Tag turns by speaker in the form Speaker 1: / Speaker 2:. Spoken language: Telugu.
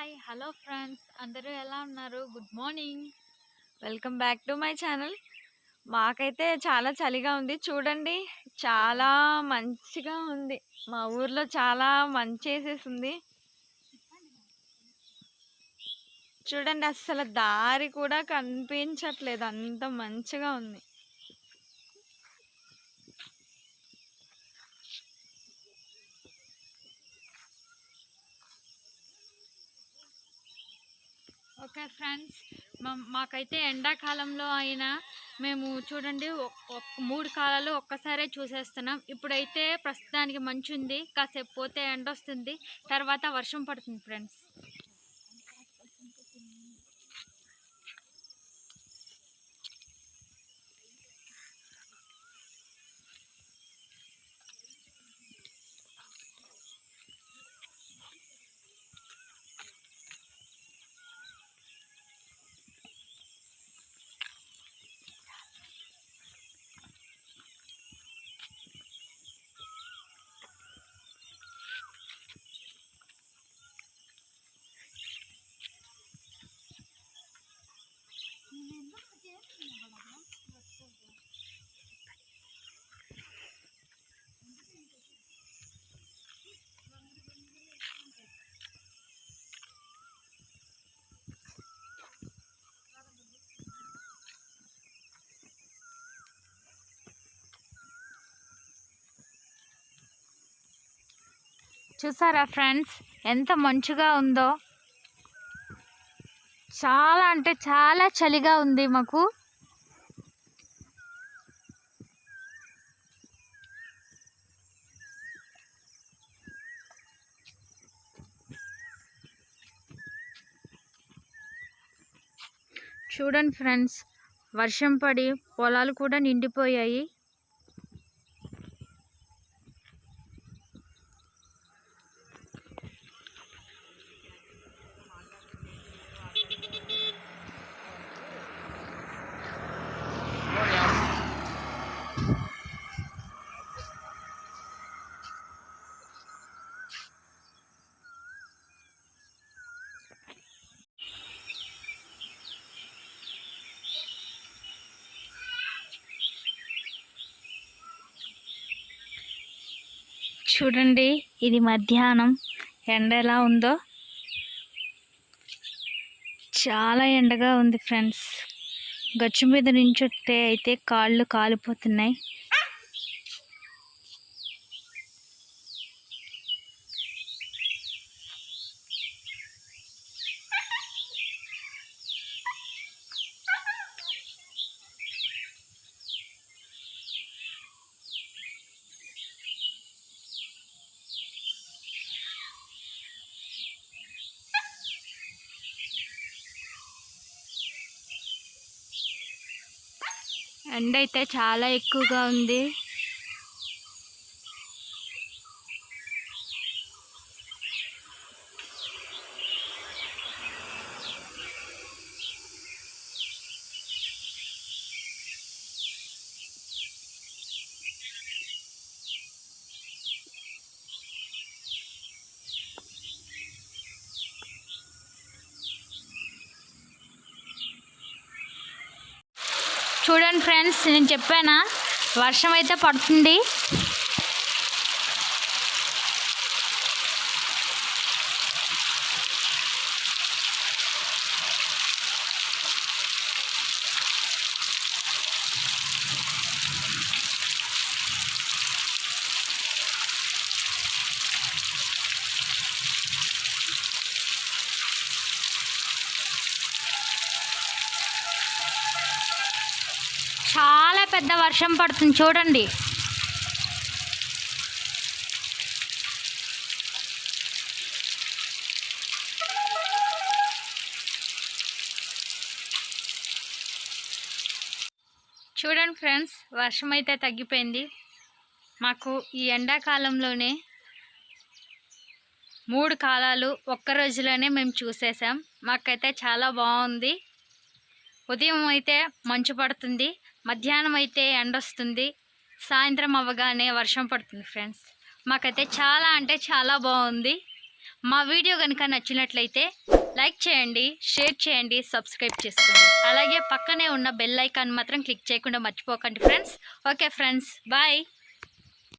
Speaker 1: హాయ్ హలో ఫ్రెండ్స్, అందరూ ఎలా ఉన్నారు? Good morning. Welcome back to my channel. మాకైతే చాలా చలిగా ఉంది. చూడండి, చాలా మంచిగా ఉంది. మా ఊర్లో చాలా మంచేసేసింది. చూడండి, అస్సలు దారి కూడా కనిపించట్లేదు, అంత మంచిగా ఉంది. ఓకే ఫ్రెండ్స్, మాకైతే ఎండాకాలంలో అయినా మేము చూడండి 3 కాలాలు ఒక్కసారే చూసేస్తున్నాం. ఇప్పుడైతే ప్రస్తుతానికి మంచు ఉంది, కాసేపు పోతే ఎండ వస్తుంది, తర్వాత వర్షం పడుతుంది ఫ్రెండ్స్. చూసారా ఫ్రెండ్స్, ఎంత మంచుగా ఉందో. చాలా అంటే చాలా చలిగా ఉంది మాకు. చూడండి ఫ్రెండ్స్, వర్షం పడి పొలాలు కూడా నిండిపోయాయి. చూడండి, ఇది మధ్యాహ్నం ఎండ ఎలా ఉందో. చాలా ఎండగా ఉంది ఫ్రెండ్స్. గచ్చు మీద నించుంటే అయితే కాళ్ళు కాలిపోతున్నాయి. ఎండ అయితే చాలా ఎక్కువగా ఉంది. చూడండి ఫ్రెండ్స్, నేను చెప్పానా వర్షం అయితే పడుతుంది. చాలా పెద్ద వర్షం పడుతుంది చూడండి. చూడండి ఫ్రెండ్స్, వర్షం అయితే తగ్గిపోయింది. మాకు ఈ ఎండాకాలంలోనే 3 కాలాలు ఒక్క రోజులోనే మేము చూసేసాం. మాకైతే చాలా బాగుంది. ఉదయం అయితే మంచు పడుతుంది, మధ్యాహ్నం అయితే ఎండ వస్తుంది, సాయంత్రం అవ్వగానే వర్షం పడుతుంది ఫ్రెండ్స్. మాకైతే చాలా అంటే చాలా బాగుంది. మా వీడియో కనుక నచ్చినట్లయితే లైక్ చేయండి, షేర్ చేయండి, సబ్స్క్రైబ్ చేసుకోండి. అలాగే పక్కనే ఉన్న బెల్ ఐకాన్ మాత్రం క్లిక్ చేయకుండా మర్చిపోకండి ఫ్రెండ్స్. Okay friends, bye.